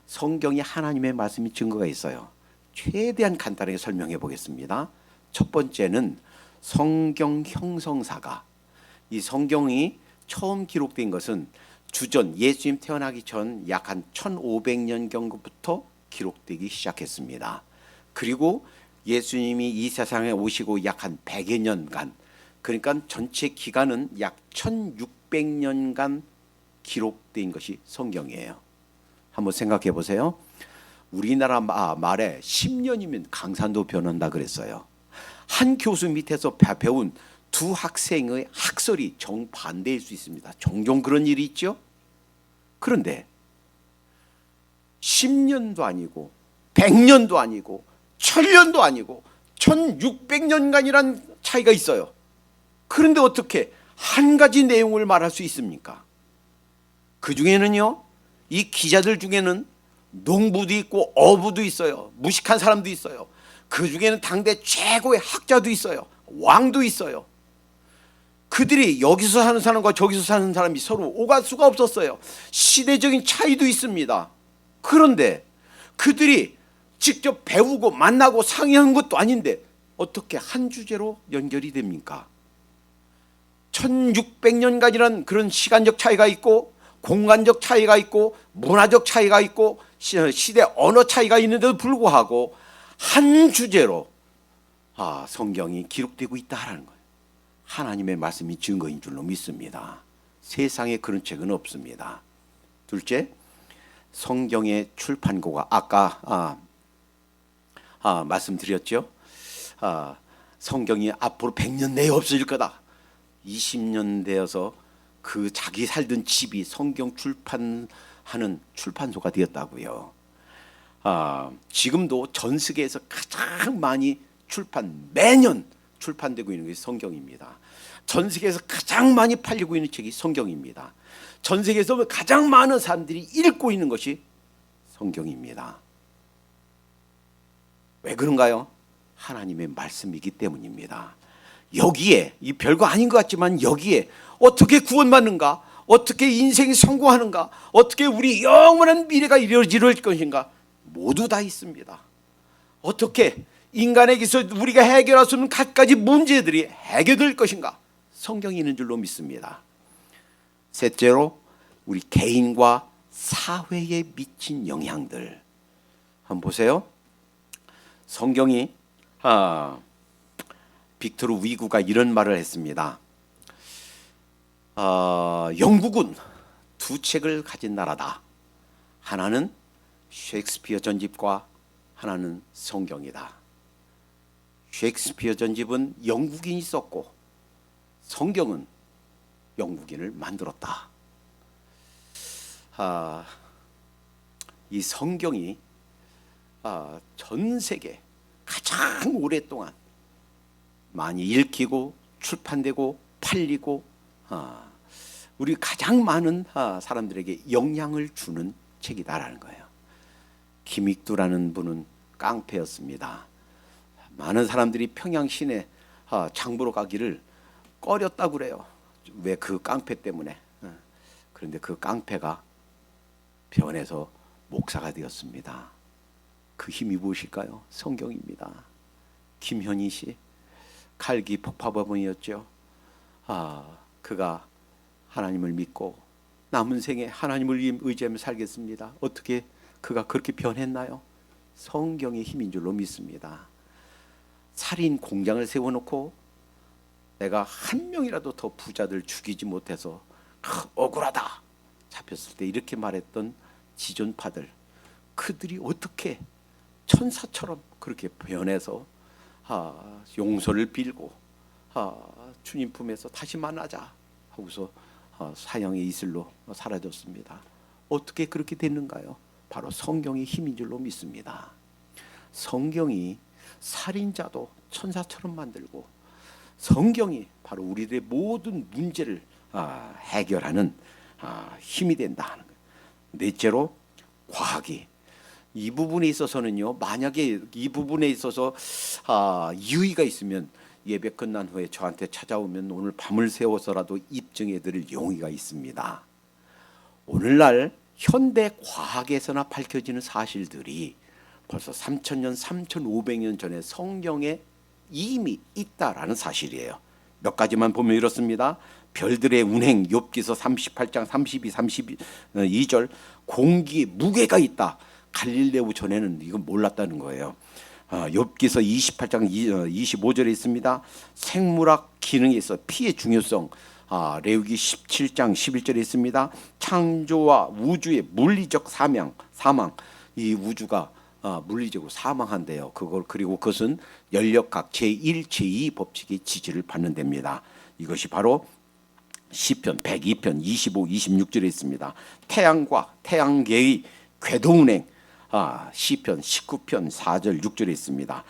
성경이 하나님의 말씀이 증거가 있어요. 최대한 간단하게 설명해 보겠습니다. 첫 번째는 성경 형성사가, 이 성경이 처음 기록된 것은 주전 예수님 태어나기 전 약 한 1500년 경부터 기록되기 시작했습니다. 그리고 예수님이 이 세상에 오시고 약 한 100여 년간, 그러니까 전체 기간은 약 1600년간 기록된 것이 성경이에요. 한번 생각해 보세요. 우리나라 말에 10년이면 강산도 변한다 그랬어요. 한 교수 밑에서 배운 두 학생의 학설이 정반대일 수 있습니다. 종종 그런 일이 있죠. 그런데 10년도 아니고 100년도 아니고 1000년도 아니고 1600년간이란 차이가 있어요. 그런데 어떻게 한 가지 내용을 말할 수 있습니까? 그 중에는요, 이 기자들 중에는 농부도 있고 어부도 있어요. 무식한 사람도 있어요. 그 중에는 당대 최고의 학자도 있어요. 왕도 있어요. 그들이 여기서 사는 사람과 저기서 사는 사람이 서로 오갈 수가 없었어요. 시대적인 차이도 있습니다. 그런데 그들이 직접 배우고 만나고 상의한 것도 아닌데 어떻게 한 주제로 연결이 됩니까? 1600년간이라는 그런 시간적 차이가 있고 공간적 차이가 있고 문화적 차이가 있고 시대 언어 차이가 있는데도 불구하고 한 주제로 성경이 기록되고 있다라는 거예요. 하나님의 말씀이 증거인 줄로 믿습니다. 세상에 그런 책은 없습니다. 둘째, 성경의 출판고가 아까 말씀드렸죠. 성경이 앞으로 100년 내에 없어질 거다. 20년 되어서 그 자기 살던 집이 성경 출판하는 출판소가 되었다고요. 지금도 전 세계에서 가장 많이 매년 출판되고 있는 것이 성경입니다. 전 세계에서 가장 많이 팔리고 있는 책이 성경입니다. 전 세계에서 가장 많은 사람들이 읽고 있는 것이 성경입니다. 왜 그런가요? 하나님의 말씀이기 때문입니다. 여기에, 이 별거 아닌 것 같지만 여기에 어떻게 구원받는가, 어떻게 인생이 성공하는가, 어떻게 우리 영원한 미래가 이루어질 것인가 모두 다 있습니다. 어떻게 인간에게서 우리가 해결할 수 없는 갖가지 문제들이 해결될 것인가 성경이 있는 줄로 믿습니다. 셋째로 우리 개인과 사회에 미친 영향들 한번 보세요. 성경이 빅토르 위구가 이런 말을 했습니다. 영국은 두 책을 가진 나라다. 하나는 셰익스피어 전집과 하나는 성경이다. 셰익스피어 전집은 영국인이 썼고 성경은 영국인을 만들었다. 이 성경이 전 세계 가장 오랫동안 많이 읽히고 출판되고 팔리고 우리 가장 많은 사람들에게 영향을 주는 책이다라는 거예요. 김익두라는 분은 깡패였습니다. 많은 사람들이 평양 시내 장보러 가기를 꺼렸다고 그래요. 왜? 그 깡패 때문에. 그런데 그 깡패가 변해서 목사가 되었습니다. 그 힘이 무엇일까요? 성경입니다. 김현희 씨 칼기 폭파범이었죠. 그가 하나님을 믿고 남은 생에 하나님을 의지하며 살겠습니다. 어떻게 그가 그렇게 변했나요? 성경의 힘인 줄로 믿습니다. 살인 공장을 세워놓고 내가 한 명이라도 더 부자들 죽이지 못해서 억울하다 잡혔을 때 이렇게 말했던 지존파들, 그들이 어떻게 천사처럼 그렇게 변해서 용서를 빌고 주님 품에서 다시 만나자 하고서 사형의 이슬로 사라졌습니다. 어떻게 그렇게 됐는가요? 바로 성경의 힘인 줄로 믿습니다. 성경이 살인자도 천사처럼 만들고 성경이 바로 우리들의 모든 문제를 해결하는 힘이 된다 하는 거예요. 넷째로 과학이 이 부분에 있어서는요, 만약에 이 부분에 있어서 이의가 있으면 예배 끝난 후에 저한테 찾아오면 오늘 밤을 새워서라도 입증해 드릴 용의가 있습니다. 오늘날 현대 과학에서나 밝혀지는 사실들이 벌써 3000년, 3500년 전에 성경에 이미 있다라는 사실이에요. 몇 가지만 보면 이렇습니다. 별들의 운행, 욥기서 38장 32, 32절 공기에 무게가 있다. 갈릴레오 전에는 이건 몰랐다는 거예요. 욥기서 28장 25절에 있습니다. 생물학 기능에 있어 피의 중요성. 레위기 17장 11절에 있습니다. 창조와 우주의 물리적 사망. 이 우주가 물리적으로 사망한대요. 그리고 그것은 연력학 제1, 제2 법칙의 지지를 받는 데입니다. 이것이 바로 시편 102편 25, 26절에 있습니다. 태양과 태양계의 궤도운행. 시편 19편 4절 6절에 있습니다.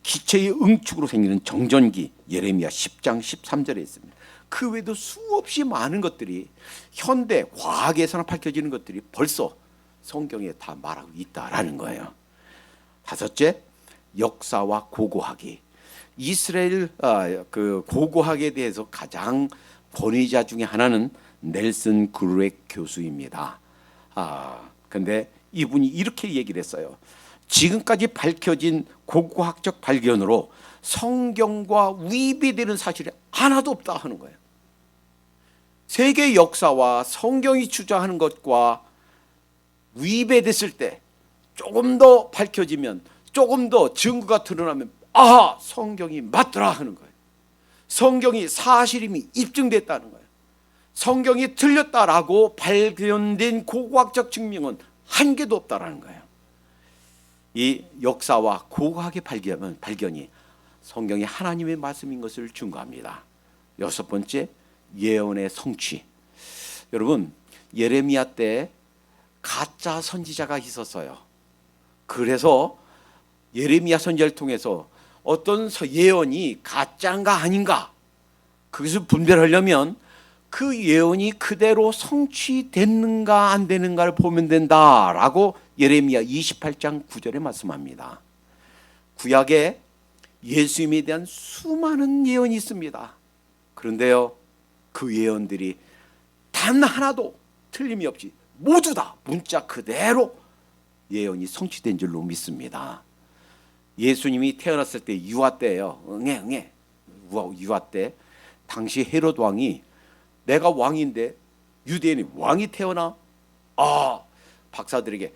기체의 응축으로 생기는 정전기 예레미야 10장 13절에 있습니다. 그 외에도 수없이 많은 것들이 현대 과학에서나 밝혀지는 것들이 벌써 성경에 다 말하고 있다라는 거예요. 다섯째, 역사와 고고학이. 이스라엘 그 고고학에 대해서 가장 권위자 중에 하나는 넬슨 그루엑 교수입니다. 근데 이분이 이렇게 얘기를 했어요. 지금까지 밝혀진 고고학적 발견으로 성경과 위배되는 사실이 하나도 없다 하는 거예요. 세계 역사와 성경이 주장하는 것과 위배됐을 때 조금 더 밝혀지면, 조금 더 증거가 드러나면 성경이 맞더라 하는 거예요. 성경이 사실임이 입증됐다는 거예요. 성경이 틀렸다라고 발견된 고고학적 증명은 한 개도 없다라는 거예요. 이 역사와 고고학의 발견이 성경이 하나님의 말씀인 것을 증거합니다. 여섯 번째, 예언의 성취. 여러분, 예레미야 때 가짜 선지자가 있었어요. 그래서 예레미야 선지자를 통해서 어떤 예언이 가짜인가 아닌가, 그것을 분별하려면 그 예언이 그대로 성취됐는가 안 되는가를 보면 된다라고 예레미야 28장 9절에 말씀합니다. 구약에 예수님에 대한 수많은 예언이 있습니다. 그런데요, 그 예언들이 단 하나도 틀림이 없이 모두 다 문자 그대로 예언이 성취된 줄로 믿습니다. 예수님이 태어났을 때 유아 때예요. 유아 때 당시 헤롯 왕이 내가 왕인데 유대인이 왕이 태어나? 박사들에게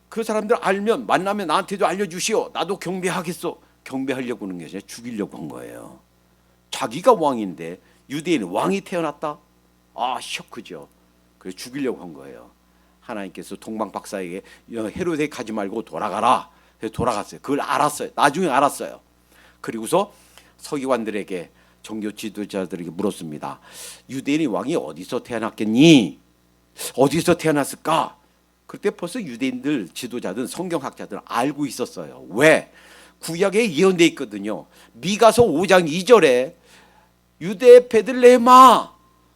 그 사람들 알면 만나면 나한테도 알려주시오. 나도 경배하겠소. 경배하려고 하는 게 아니라 죽이려고 한 거예요. 자기가 왕인데 유대인 왕이 태어났다? 쇼크죠. 그래서 죽이려고 한 거예요. 하나님께서 동방 박사에게 헤롯에 가지 말고 돌아가라. 그래서 돌아갔어요. 그걸 알았어요. 나중에 알았어요. 그리고서 서기관들에게, 종교 지도자들에게 물었습니다. 유대인의 왕이 어디서 태어났겠니? 어디서 태어났을까? 그때 벌써 유대인들 지도자들, 성경학자들은 알고 있었어요. 왜? 구약에 예언되어 있거든요. 미가서 5장 2절에 유대 베들레헴아,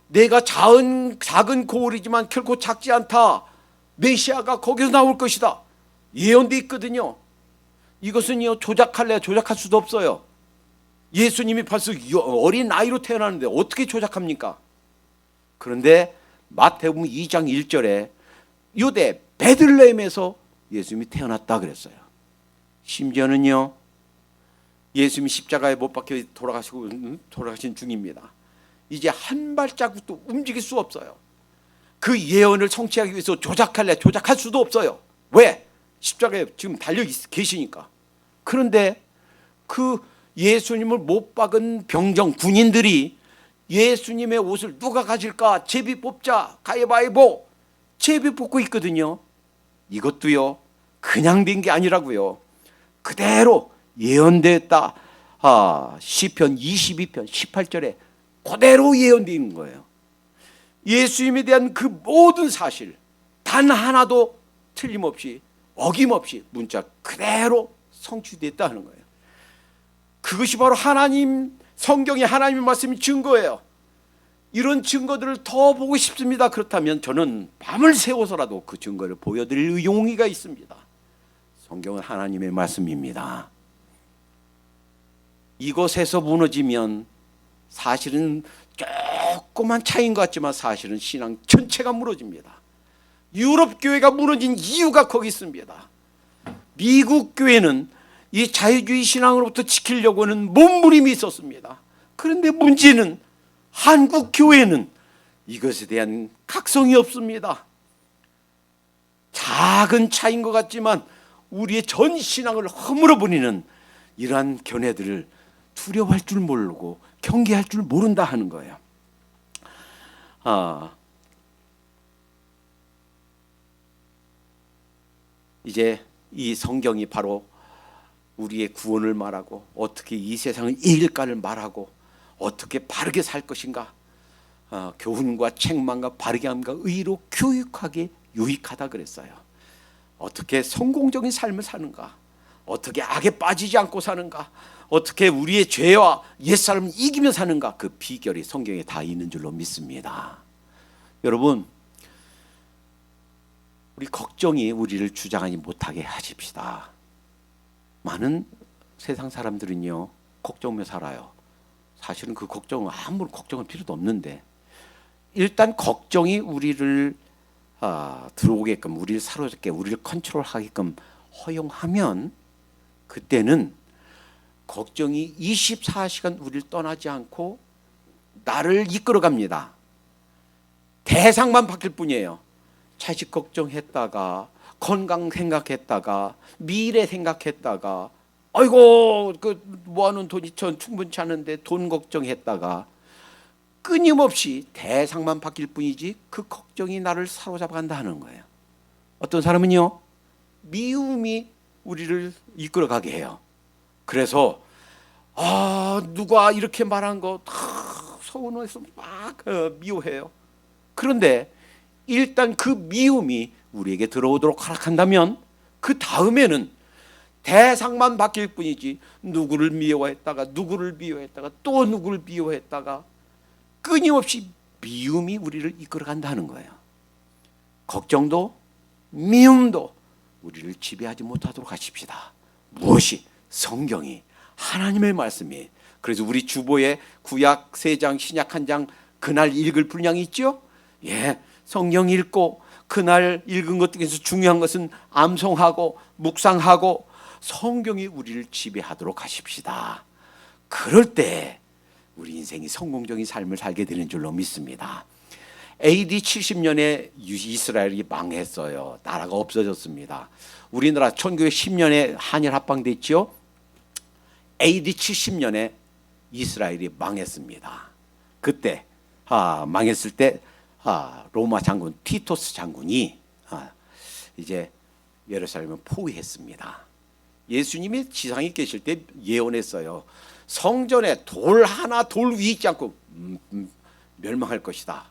내가 작은 고을이지만 결코 작지 않다. 메시아가 거기서 나올 것이다. 예언되어 있거든요. 이것은요, 조작할 수도 없어요. 예수님이 벌써 어린 나이로 태어났는데 어떻게 조작합니까? 그런데 마태복음 2장 1절에 유대 베들레헴에서 예수님이 태어났다 그랬어요. 심지어는요, 예수님이 십자가에 못 박혀 돌아가신 중입니다. 이제 한 발자국도 움직일 수 없어요. 그 예언을 성취하기 위해서 조작할 수도 없어요. 왜? 십자가에 지금 달려 계시니까. 그런데 그 예수님을 못 박은 병정 군인들이 예수님의 옷을 누가 가질까? 제비 뽑자. 가위바위보. 제비 뽑고 있거든요. 이것도요, 그냥 된 게 아니라고요. 그대로 예언됐다. 시편 22편 18절에 그대로 예언된 거예요. 예수님에 대한 그 모든 사실 단 하나도 틀림없이, 어김없이 문자 그대로 성취됐다는 거예요. 그것이 바로 성경의 하나님의 말씀이 증거예요. 이런 증거들을 더 보고 싶습니다. 그렇다면 저는 밤을 새워서라도 그 증거를 보여드릴 용의가 있습니다. 성경은 하나님의 말씀입니다. 이것에서 무너지면 사실은 조그만 차이인 것 같지만 사실은 신앙 전체가 무너집니다. 유럽 교회가 무너진 이유가 거기 있습니다. 미국 교회는 이 자유주의 신앙으로부터 지키려고 하는 몸부림이 있었습니다. 그런데 문제는 한국 교회는 이것에 대한 각성이 없습니다. 작은 차이인 것 같지만 우리의 전 신앙을 허물어 버리는 이러한 견해들을 두려워할 줄 모르고 경계할 줄 모른다 하는 거예요. 이제 이 성경이 바로 우리의 구원을 말하고 어떻게 이 세상을 이길까를 말하고 어떻게 바르게 살 것인가, 교훈과 책망과 바르게 함과 의로 교육하게 유익하다 그랬어요. 어떻게 성공적인 삶을 사는가, 어떻게 악에 빠지지 않고 사는가, 어떻게 우리의 죄와 옛사람을 이기며 사는가, 그 비결이 성경에 다 있는 줄로 믿습니다. 여러분, 우리 걱정이 우리를 주장하지 못하게 하십시다. 많은 세상 사람들은요, 걱정하며 살아요. 사실은 그 걱정은 아무런 걱정할 필요도 없는데, 일단 걱정이 우리를 들어오게끔, 우리를 사로잡게, 우리를 컨트롤하게끔 허용하면 그때는 걱정이 24시간 우리를 떠나지 않고 나를 이끌어갑니다. 대상만 바뀔 뿐이에요. 자식 걱정했다가, 건강 생각했다가, 미래 생각했다가, 아이고 그 모아놓은 돈이 전 충분치 않은데 돈 걱정했다가, 끊임없이 대상만 바뀔 뿐이지 그 걱정이 나를 사로잡아간다 하는 거예요. 어떤 사람은요, 미움이 우리를 이끌어가게 해요. 그래서 누가 이렇게 말한 거 다 서운해서 막 미워해요. 그런데 일단 그 미움이 우리에게 들어오도록 허락한다면 그 다음에는 대상만 바뀔 뿐이지 누구를 미워했다가 누구를 미워했다가 또 누구를 미워했다가 끊임없이 미움이 우리를 이끌어간다는 거예요. 걱정도 미움도 우리를 지배하지 못하도록 하십시다. 무엇이? 성경이, 하나님의 말씀이. 그래서 우리 주보에 구약 3장 신약 1장 그날 읽을 분량이 있죠. 성경 읽고 그날 읽은 것 중에서 중요한 것은 암송하고 묵상하고 성경이 우리를 지배하도록 하십시다. 그럴 때 우리 인생이 성공적인 삶을 살게 되는 줄로 믿습니다. AD 70년에 이스라엘이 망했어요. 나라가 없어졌습니다. 우리나라 1910년에 한일 합방됐죠. AD 70년에 이스라엘이 망했습니다. 그때 망했을 때 로마 장군 티토스 장군이 이제 예루살렘을 포위했습니다. 예수님이 지상에 계실 때 예언했어요. 성전에 돌 하나 돌 위 있지 않고 멸망할 것이다.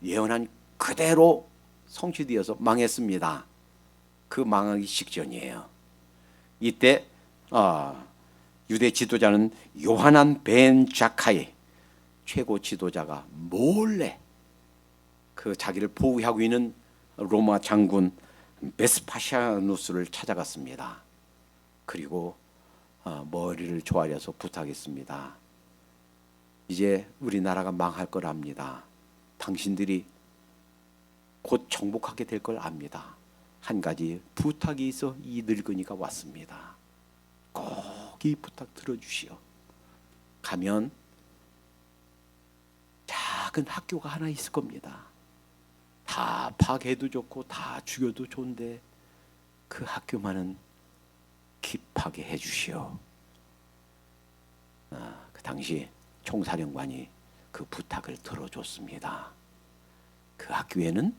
예언한 그대로 성취되어서 망했습니다. 그 망하기 직전이에요. 이때 유대 지도자는 요하난 벤 자카이 최고 지도자가 몰래 그 자기를 보호하고 있는 로마 장군 베스파시아누스를 찾아갔습니다. 그리고 머리를 조아려서 부탁했습니다. 이제 우리나라가 망할 걸 압니다. 당신들이 곧 정복하게 될 걸 압니다. 한 가지 부탁이 있어 이 늙은이가 왔습니다. 꼭 이 부탁 들어주시오. 가면 작은 학교가 하나 있을 겁니다. 다 파괴해도 좋고 다 죽여도 좋은데 그 학교만은 킵하게 해주시오. 그 당시 총사령관이 그 부탁을 들어줬습니다. 그 학교에는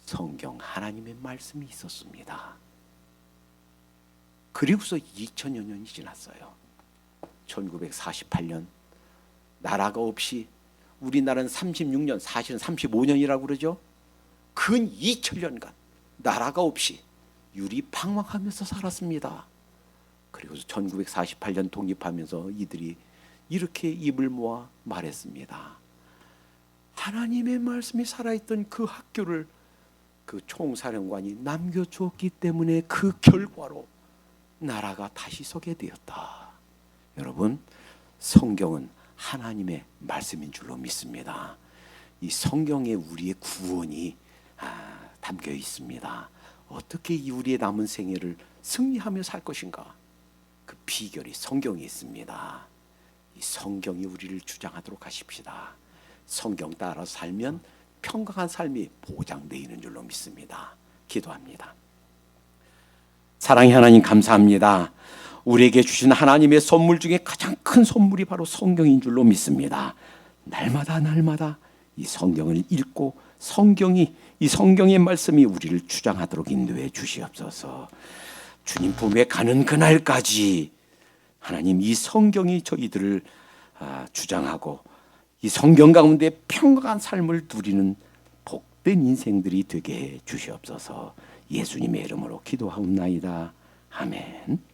성경 하나님의 말씀이 있었습니다. 그리고서 2000여 년이 지났어요. 1948년 나라가 없이, 우리나라는 36년, 사실은 35년이라고 그러죠. 근 2000년간 나라가 없이 유리방황하면서 살았습니다. 그리고 1948년 독립하면서 이들이 이렇게 입을 모아 말했습니다. 하나님의 말씀이 살아있던 그 학교를 그 총사령관이 남겨주었기 때문에 그 결과로 나라가 다시 서게 되었다. 여러분, 성경은 하나님의 말씀인 줄로 믿습니다. 이 성경에 우리의 구원이 담겨 있습니다. 어떻게 이 우리의 남은 생애를 승리하며 살 것인가? 그 비결이 성경에 있습니다. 이 성경이 우리를 주장하도록 하십시다. 성경 따라 살면 평강한 삶이 보장되어 있는 줄로 믿습니다. 기도합니다. 사랑의 하나님 감사합니다. 우리에게 주신 하나님의 선물 중에 가장 큰 선물이 바로 성경인 줄로 믿습니다. 날마다 이 성경을 읽고 이 성경의 말씀이 우리를 주장하도록 인도해 주시옵소서. 주님 품에 가는 그날까지 하나님 이 성경이 저희들을 주장하고 이 성경 가운데 평강한 삶을 누리는 복된 인생들이 되게 해 주시옵소서. 예수님의 이름으로 기도하옵나이다. 아멘.